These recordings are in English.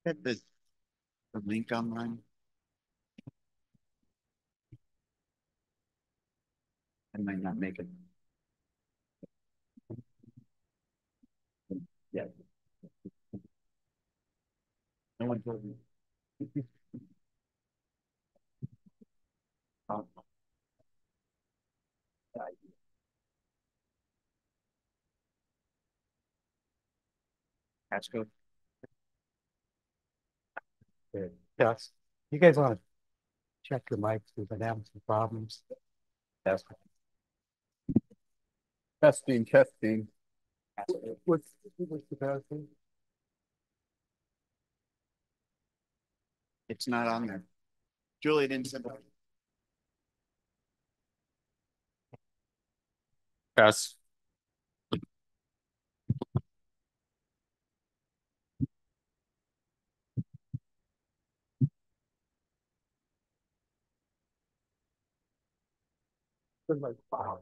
Hit the link online. I might not make it. Yeah. No one told me. Oh, that's good. Good. Yes. You guys want to check your mics? We've been having some problems. That's Testing, testing. What's the best thing? It's not on there. Julie didn't send it. Yes. Like, wow.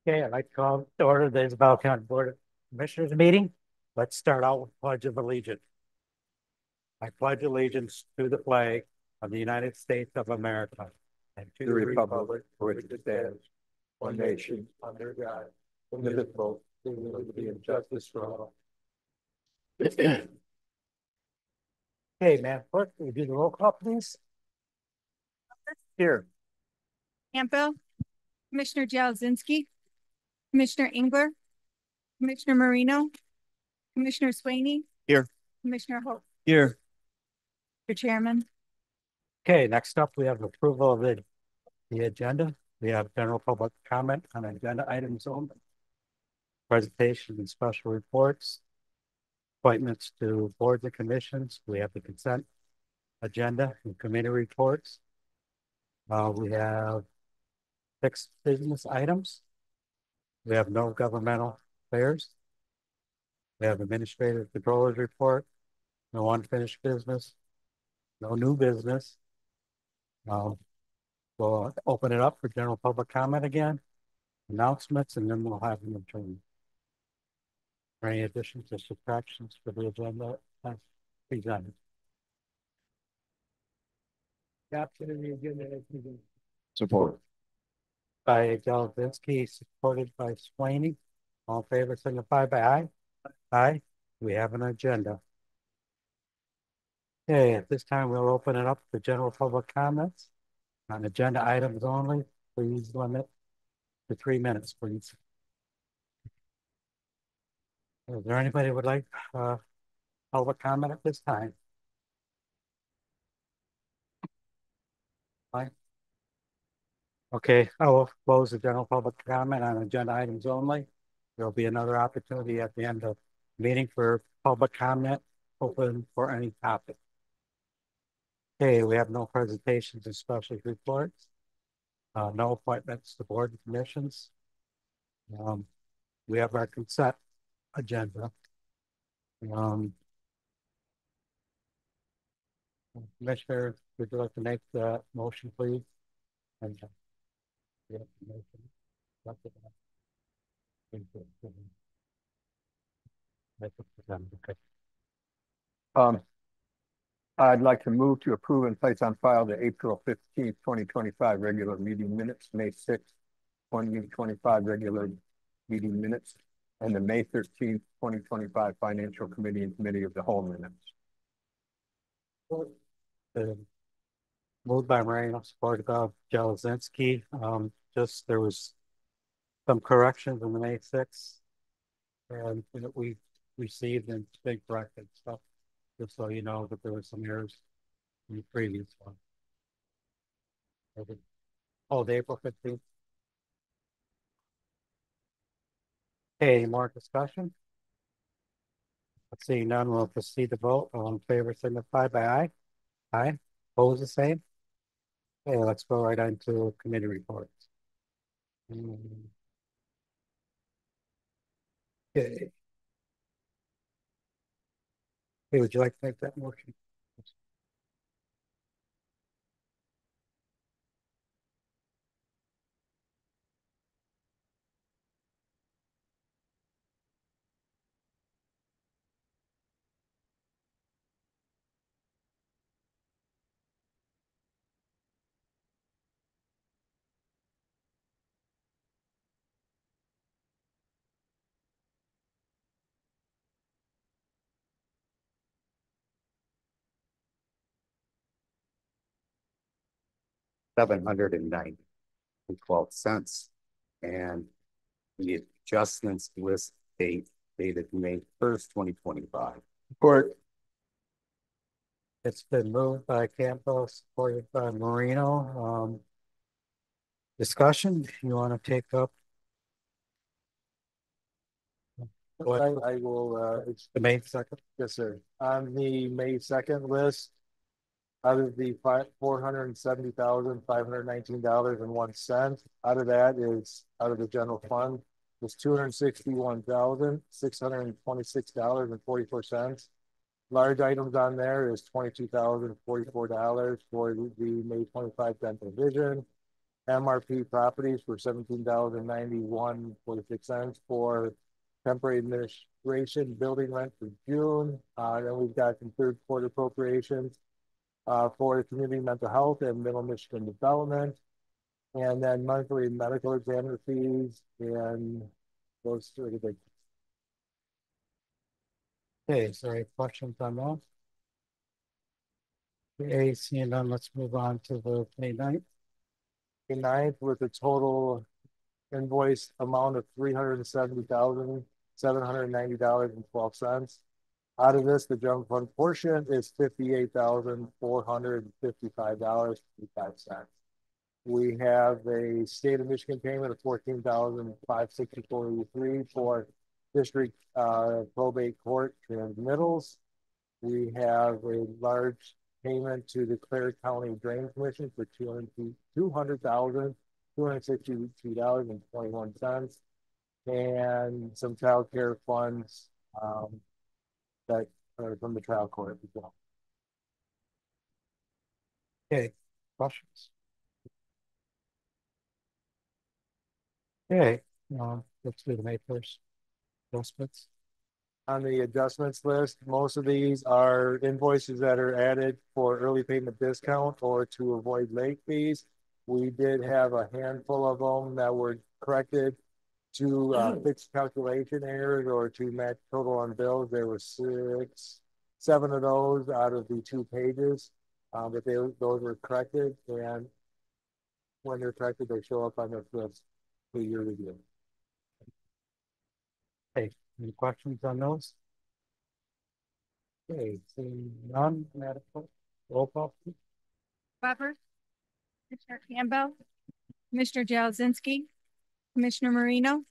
Okay, I'd like to call to order the Isabel County Board of Commissioners meeting. Let's start out with Pledge of Allegiance. I pledge allegiance to the flag of the United States of America and to The republic for which it stands, one nation, under God, indivisible, with liberty and justice for all. Okay, man, clerk, will you do the roll call, please? Here. Campbell, Commissioner Jałozinski, Commissioner Engler, Commissioner Marino, Commissioner Swaney. Here. Commissioner Holt. Here. Your chairman. Okay, next up, we have approval of the agenda. We have general public comment on agenda items only. Presentation and special reports. Appointments to boards and commissions. We have the consent agenda and committee reports. We have 6 business items. We have no governmental affairs. We have administrative controllers report, no unfinished business, no new business. We'll open it up for general public comment again, announcements, and then we'll have them adjourned. Any additions or subtractions for the agenda as presented? Support. By Jałozinski, supported by Swaney. All in favor, signify by aye. Aye. We have an agenda. Okay, at this time, we'll open it up for general public comments on agenda items only. Please limit to 3 minutes, please. Is there anybody who would like public comment at this time? Fine. Okay, I will close the general public comment on agenda items only. There'll be another opportunity at the end of the meeting for public comment, open for any topic. Okay, we have no presentations and special reports. No appointments to board and commissions. We have our consent agenda. Commissioner, would you like to make the motion, please? And, I'd like to move to approve and place on file the April 15th, 2025 regular meeting minutes, May 6th, 2025 regular meeting minutes, and the May 13th, 2025 Financial Committee and Committee of the Whole minutes. Moved by Marino, supported by Jałozinski. Just there was some corrections in the May 6th, and we received in big bracket stuff, just so you know that there were some errors in the previous one. Oh, the April 15th. Okay, any more discussion? Let's see, none, we'll proceed to vote. All in favor, signify by aye. Aye. Opposed, the same. Okay, let's go right on to committee reports. Okay. Hey, would you like to make that motion? $790.12. And the adjustments list date dated May 1st, 2025. Support. It's been moved by Campbell, supported by Marino. Discussion, you want to take up? I will, it's, The May 2nd? yes, sir. On the May 2nd list, out of the $470,519.01, out of that is, out of the general fund, was $261,626.44. Large items on there is $22,044 for the May 25 dental vision. MRP properties for $17,091.46 for temporary administration building rent for June. Then we've got some third quarter appropriations for the community mental health and Middle Michigan development. And then monthly medical examiner fees and those three big. Okay, is there any questions on that? Okay, seeing none, let's move on to the May 9th. May 9th with a total invoice amount of $370,790.12. Out of this, the general fund portion is $58,455.55. We have a state of Michigan payment of $14,564.83 for district probate court transmittals. We have a large payment to the Clare County Drain Commission for $200,262.21, and some child care funds that are from the trial court as well. Okay, questions? Okay, let's do the May 1st adjustments. On the adjustments list, most of these are invoices that are added for early payment discount or to avoid late fees. We did have a handful of them that were corrected to fix calculation errors or to match total on bills. There were 7 of those out of the 2 pages, but those were corrected, and when they're corrected, they show up on this list for your review. Hey, any questions on those? Okay, seeing none, Madam Clerk, roll call, please. Weber, Commissioner Campbell, Commissioner Jazinski, Commissioner Marino,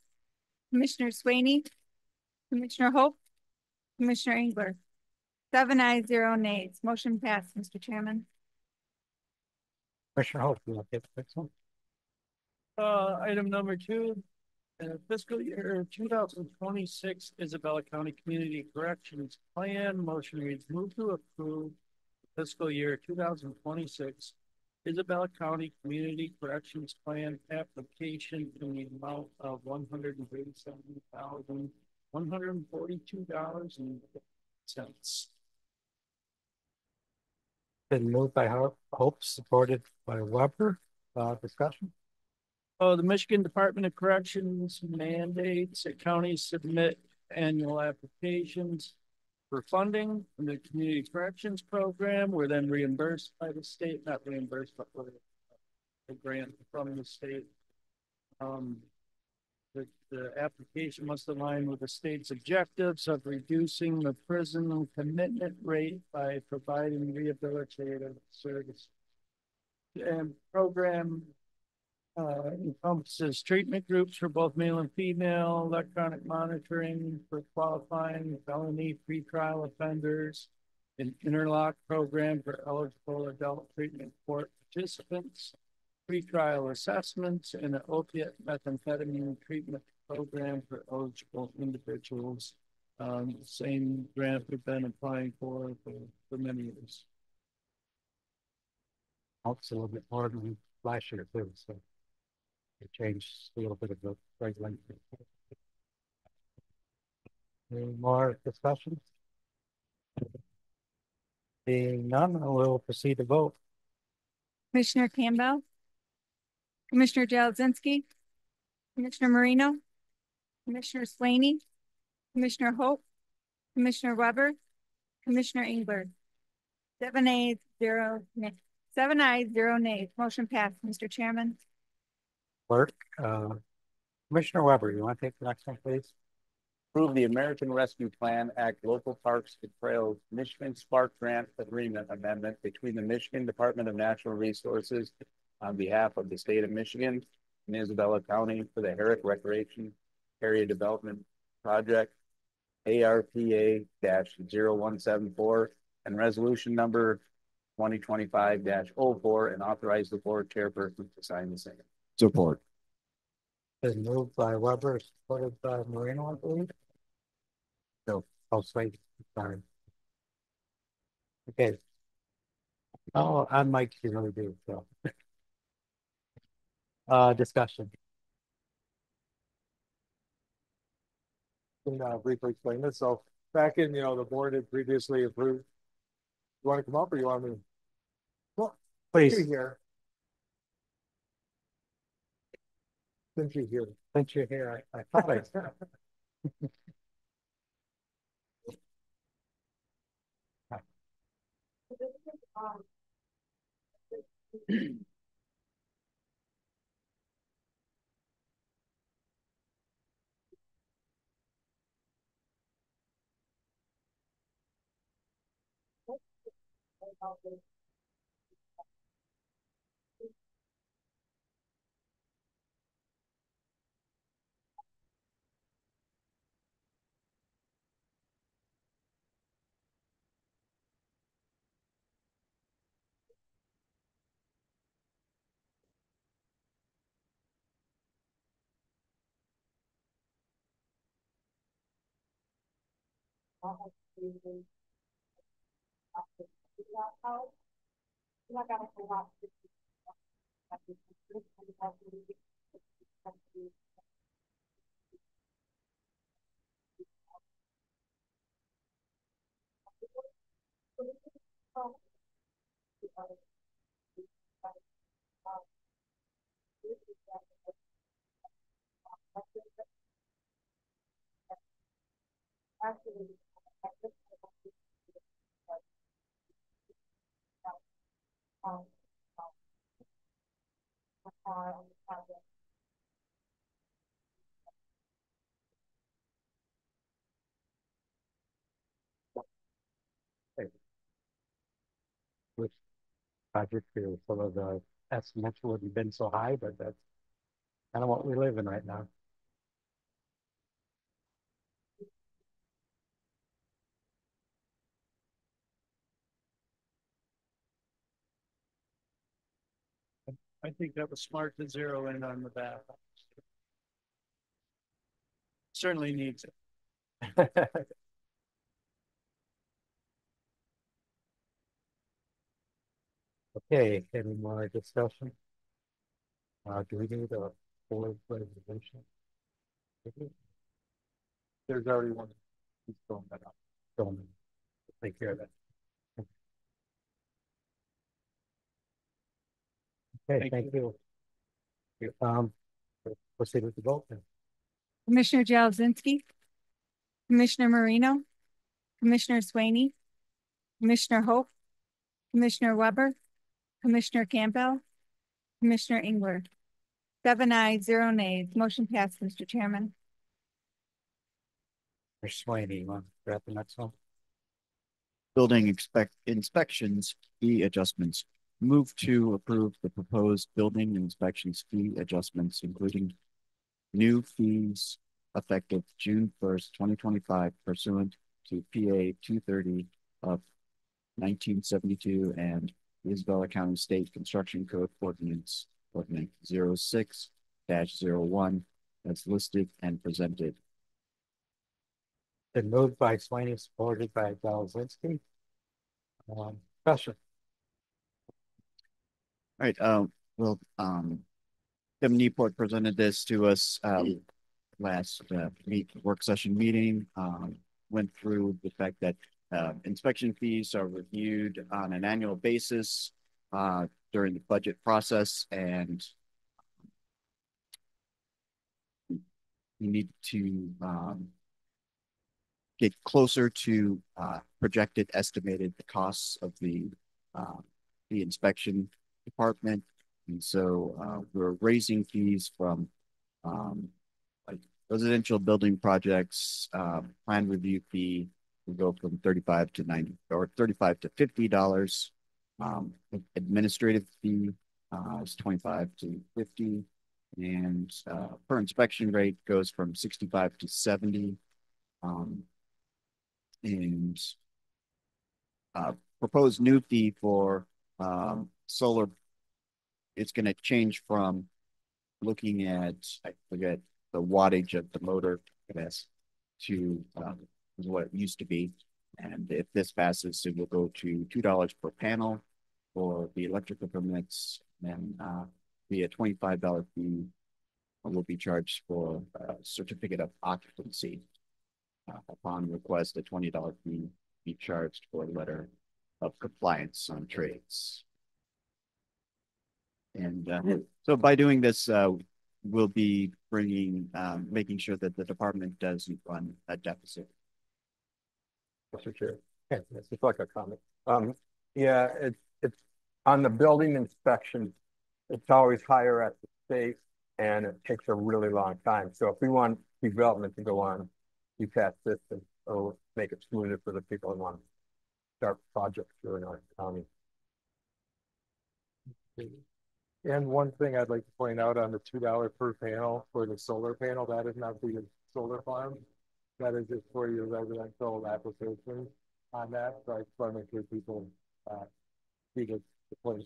Commissioner Swaney, Commissioner Hope, Commissioner Engler. 7 ayes, 0 nays. Motion passed, Mr. Chairman. Commissioner Hope, you want to take the next one? Item number 2, fiscal year 2026 Isabella County Community Corrections Plan. Motion reads, move to approve fiscal year 2026 Isabella County Community Corrections Plan application in the amount of $137,142.50. Been moved by Hope, supported by Weber. Discussion? The Michigan Department of Corrections mandates that counties submit annual applications for funding from the Community Corrections Program. We're then reimbursed by the state, not reimbursed, but with a grant from the state. The application must align with the state's objectives of reducing the prison commitment rate by providing rehabilitative service. And program encompasses treatment groups for both male and female, electronic monitoring for qualifying felony pretrial offenders, an interlock program for eligible adult treatment court participants, pretrial assessments, and an opiate methamphetamine treatment program for eligible individuals. Same grant we've been applying for many years. Hope's a little bit more than last year too, so it changed a little bit of the right length. Any more discussions? Being none, we'll proceed to vote. Commissioner Campbell, Commissioner Jazinski, Commissioner Marino, Commissioner Swaney, Commissioner Hope, Commissioner Weber, Commissioner Engler. 7 ayes, 0 nays. 7 ayes, 0 nays. Motion passed, Mr. Chairman. Clerk, Commissioner Weber, you want to take the next one, please? Approve the American Rescue Plan Act Local Parks and Trails Michigan Spark Grant Agreement Amendment between the Michigan Department of Natural Resources on behalf of the state of Michigan and Isabella County for the Herrick Recreation Area Development Project ARPA 0174 and resolution number 2025-04 and authorize the board chairperson to sign the same. Support. Been moved by Weber, supported by Moreno, I believe. No, oh, wait, sorry. Okay. Oh, on Mike, you really do, so. Discussion. Can briefly explain this. So back in, the board had previously approved. You want to come up or you want me? Well, Please, here. Since you're here. since you're here, I thought I. Which project here, some of the estimates wouldn't have been so high, but that's kind of what we live in right now. I think that was smart to zero in on the back. Certainly needs it. Okay, any more discussion? Do we need a board resolution? There's already one. He's throwing that up. Don't take care of that. Okay, thank you. Proceed with the vote then. Commissioner Jablonski, Commissioner Marino, Commissioner Swaney, Commissioner Hope, Commissioner Weber, Commissioner Campbell, Commissioner Engler. 7 ayes, 0 nays. Motion passed, Mr. Chairman. Mr. Swaney, you want to grab the next one? Building inspections fee adjustments. Move to approve the proposed building inspections fee adjustments, including new fees effective June 1st, 2025 pursuant to PA 230 of 1972 and the Isabella County State Construction Code Ordinance 06-01 as listed and presented. Been moved by Swaney, supported by Jablonski. Discussion. All right. Well, Kevin Newport presented this to us last work session meeting. Went through the fact that inspection fees are reviewed on an annual basis during the budget process, and we need to get closer to projected estimated costs of the the inspection department. And so we're raising fees from like residential building projects, plan review fee will go from 35 to 90 or 35 to $50. Administrative fee is 25 to 50. And per inspection rate goes from 65 to 70. And proposed new fee for solar, it's going to change from looking at, I forget the wattage of the motor, I guess, to what it used to be. And if this passes, it will go to $2 per panel for the electrical permits, and be a $25 fee will be charged for a certificate of occupancy. Upon request, a $20 fee be charged for a letter of compliance on trades. And so by doing this, we'll be making sure that the department doesn't run a deficit. Mr. Chair. Yeah, it's just like a comment. Yeah, it's on the building inspection, it's always higher at the state and it takes a really long time. So if we want development to go on, you pass this and it'll make it smoother for the people who want to start projects here in our county. And one thing I'd like to point out on the $2 per panel for the solar panel, that is not for your solar farm. That is just for your residential application on that. So I just want to make sure people see the point.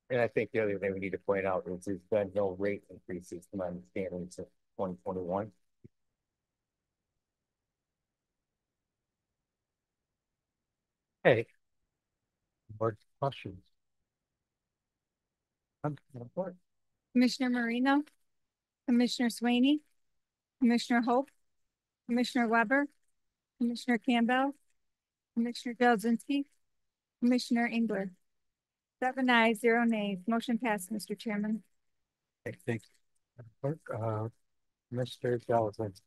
And I think the other thing we need to point out is there's been no rate increases, to my understanding, since 2021. Okay. Board questions? Commissioner Marino, Commissioner Swaney, Commissioner Hope, Commissioner Weber, Commissioner Campbell, Commissioner Jazinski, Commissioner Engler. 7 ayes, 0 nays. Motion passed, Mr. Chairman. Okay, thanks. Mr. Jazinski.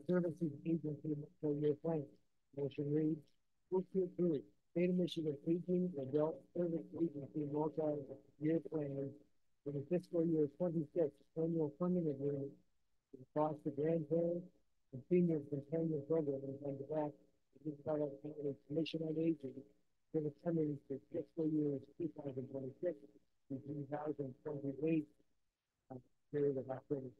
Services Agency for your plan. Motion reads, move to approve State of Michigan Aging Adult Service Agency multi-year plan for the fiscal year 26 annual funding agreement for the cost of grandparents and senior companion programs on behalf of the Colorado County Commission on Aging for the funding for fiscal years 2026 to 2028 period of operating.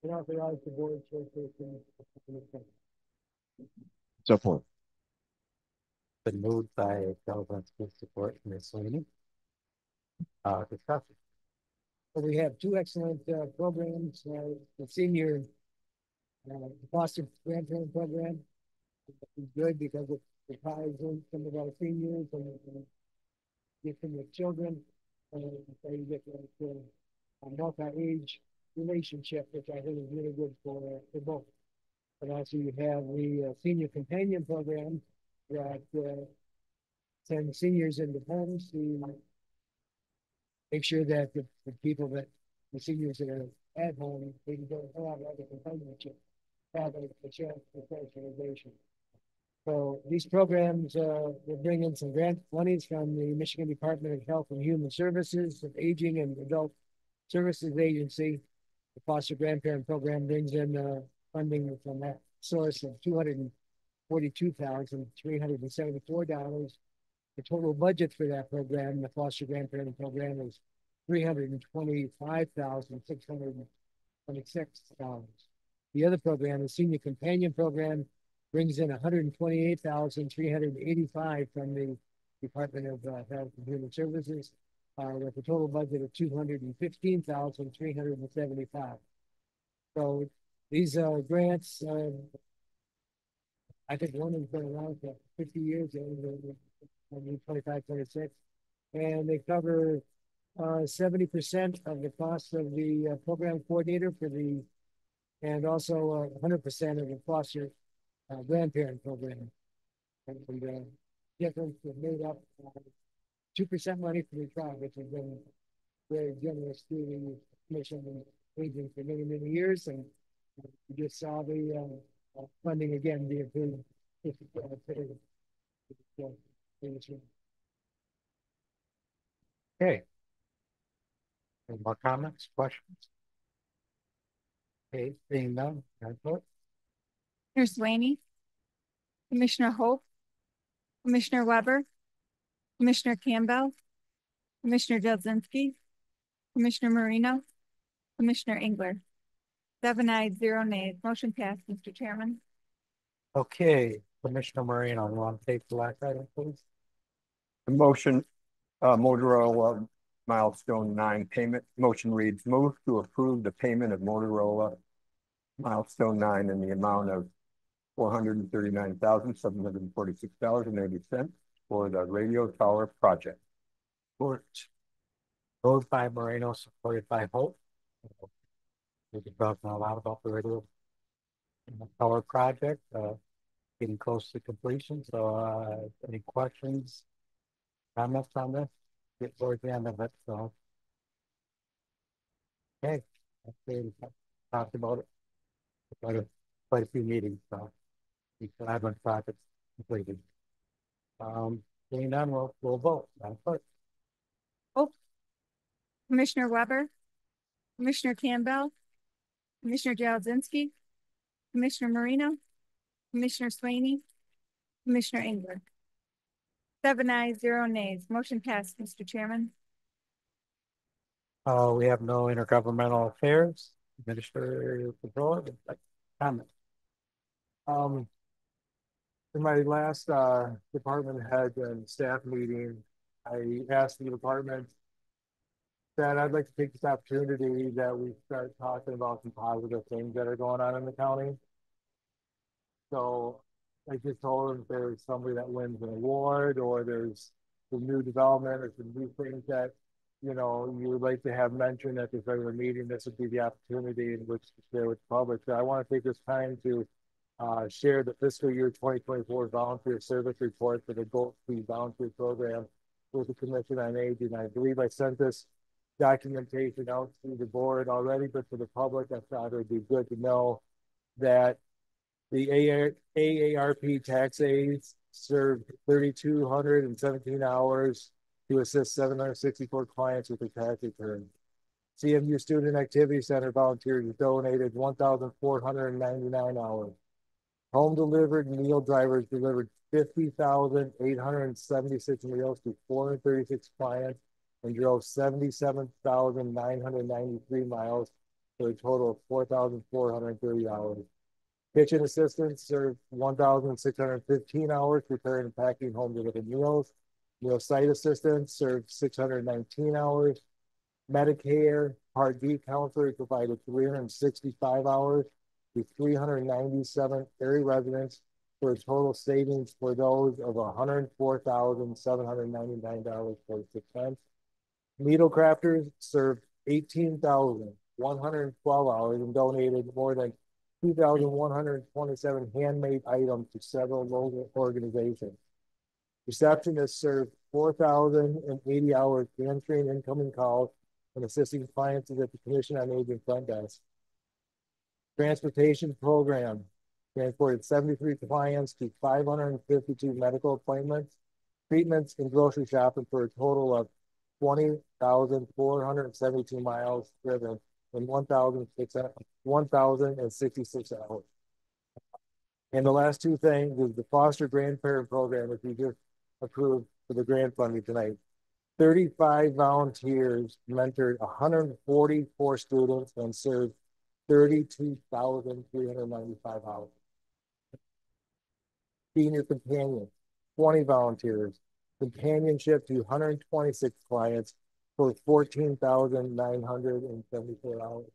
And authorize the board chairperson. So forth. Been moved by Jazinski, support Ms. Sweeney. Discussion. So we have two excellent programs, the senior foster grandparent program is good because it ties in some of our seniors and get them with children, and so you get a multi-age relationship, which I think is really good for both. But also you have the senior companion program that send seniors into homes to make sure that the people that the seniors that are at home, they can go have other companionship, have a chance for socialization. So these programs will bring in some grant monies from the Michigan Department of Health and Human Services, of Aging and Adult Services Agency. The foster grandparent program brings in funding from that source of $242,374. The total budget for that program, the foster grandparent program, is $325,626. The other program, the senior companion program, brings in $128,385 from the Department of Health and Human Services, with a total budget of $215,375. So these grants, I think one has been around for 50 years, 25, 26, and they cover 70% of the cost of the program coordinator for the, and also 100% of the foster grandparent program. And the difference is made up 2% money for the tribe, which has been very generous to the commission and aging for many, many years, and we just saw the funding again being approved. Okay. Any more comments, questions? Okay, seeing none, can I vote? Commissioner Swaney, Commissioner Hope, Commissioner Weber, Commissioner Campbell, Commissioner Jelzinski, Commissioner Marino, Commissioner Engler. 7 ayes, 0 nays. Motion passed, Mr. Chairman. Okay, Commissioner Marino, you want to take the last item, please? The motion, Motorola milestone 9 payment. Motion reads, move to approve the payment of Motorola milestone 9 in the amount of $439,746.80 for the radio tower project. Support. Moved by Moreno, supported by Hope. We've been talking a lot about the radio tower project, getting close to completion. So, any questions, comments on this? Get towards the end of it. So, okay, we talked about it quite a few meetings. So, we still have one project completed. Seeing none, we'll vote. Madam Clerk. Hope, Commissioner Weber, Commissioner Campbell, Commissioner Jelzinski, Commissioner Marino, Commissioner Swaney, Commissioner Engler. 7 ayes, 0 nays. Motion passed, Mr. Chairman. We have no intergovernmental affairs. Administrator Controller, comment. In my last department head and staff meeting, I asked the department that I'd like to take this opportunity that we start talking about some positive things that are going on in the county. So I just told them if there's somebody that wins an award or there's some new development or some new things that, you know, you would like to have mentioned at this regular meeting, this would be the opportunity in which to share with the public. So I want to take this time to share the fiscal year 2024 volunteer service report for the BOC volunteer program with the Commission on Aging. I believe I sent this documentation out to the board already, but for the public, I thought it would be good to know that the AARP tax aides served 3,217 hours to assist 764 clients with their tax return. CMU Student Activity Center volunteers donated 1,499 hours. Home delivered meal drivers delivered 50,876 meals to 436 clients and drove 77,993 miles for a total of 4,430 hours. Kitchen assistants served 1,615 hours preparing and packing home delivered meals. Meal site assistants served 619 hours. Medicare Part D counselors provided 365 hours to 397 area residents for a total savings for those of $104,799.46. Needle crafters served 18,112 hours and donated more than 2,127 handmade items to several local organizations. Receptionists served 4,080 hours answering incoming calls and assisting clients at the Commission on Aging front desk. Transportation program transported 73 clients to 552 medical appointments, treatments, and grocery shopping for a total of 20,472 miles driven in 1,066 hours. And the last two things is the foster grandparent program, which we just approved for the grant funding tonight. 35 volunteers mentored 144 students and served 32,395 hours. Senior companion, 20 volunteers, companionship to 126 clients for 14,974 hours.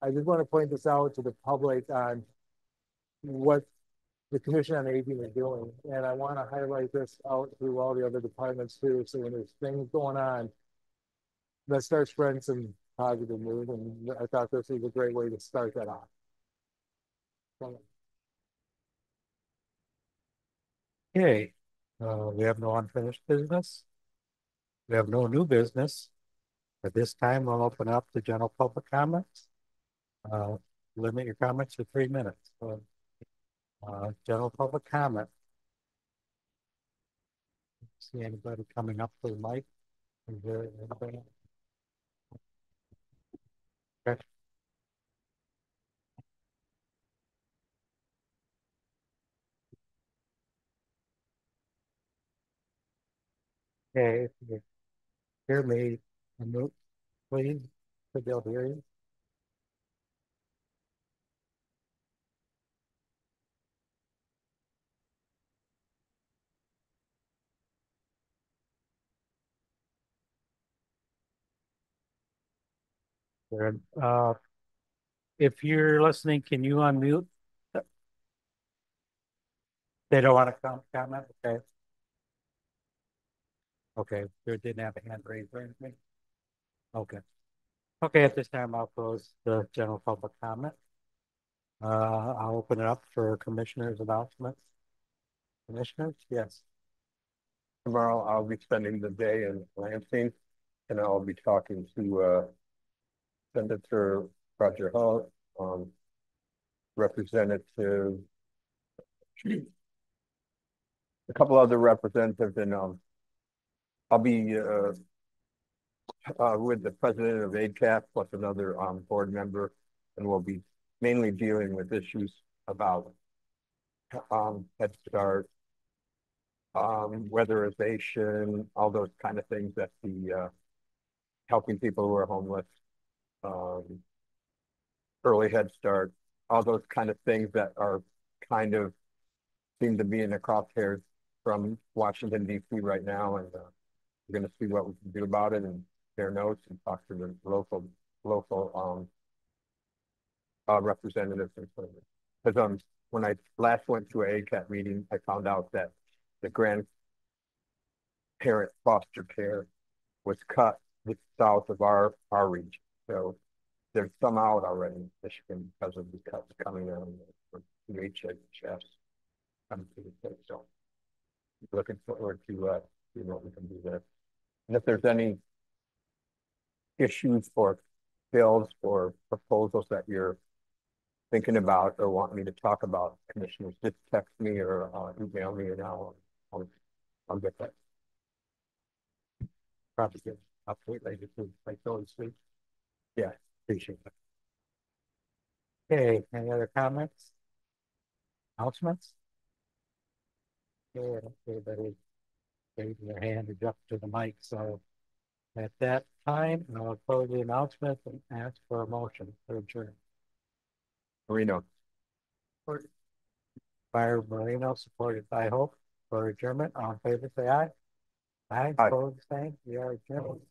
I just want to point this out to the public on what the Commission on Aging is doing. And I want to highlight this out through all the other departments too. So when there's things going on, let's start spreading some positive mood. And I thought this was a great way to start that off. Okay, we have no unfinished business. We have no new business. At this time, we'll open up the general public comments. Limit your comments to 3 minutes. So, general public comment. See anybody coming up to the mic? Is there anybody? Okay. Okay, if you hear me, unmute, please, to be able to hear you. Good. If you're listening, can you unmute? They don't want to comment, okay? Okay, they didn't have a hand raised or anything? Okay. Okay, at this time, I'll close the general public comment. I'll open it up for commissioners' announcements. Commissioners, yes. Tomorrow I'll be spending the day in Lansing and I'll be talking to Senator Roger Hull, Representative, a couple other representatives, and I'll be with the president of ADCAP plus another board member, and we'll be mainly dealing with issues about Head Start, weatherization, all those kind of things that the helping people who are homeless, early Head Start, all those kind of things that are kind of seem to be in the crosshairs from Washington, D.C. right now. And we're going to see what we can do about it and share notes and talk to the local representatives and so on. Because when I last went to a ACAT meeting, I found out that the grandparent foster care was cut just south of our region. So there's some out already in Michigan because of the cuts coming out for HHS coming to the state. So looking forward to seeing what we can do there. And if there's any issues or bills or proposals that you're thinking about or want me to talk about, commissioners, just text me or email me, and I'll get that. Probably get update later too, like those week. Yeah, appreciate that. Okay, any other comments? Announcements? Okay, everybody raising their hand to jump to the mic. So at that time, I'll close the announcement and ask for a motion for adjournment. Marino. By Marino, supported by Hope for adjournment. All in favor, say aye. Aye, Aye. opposed, same. We are adjourned.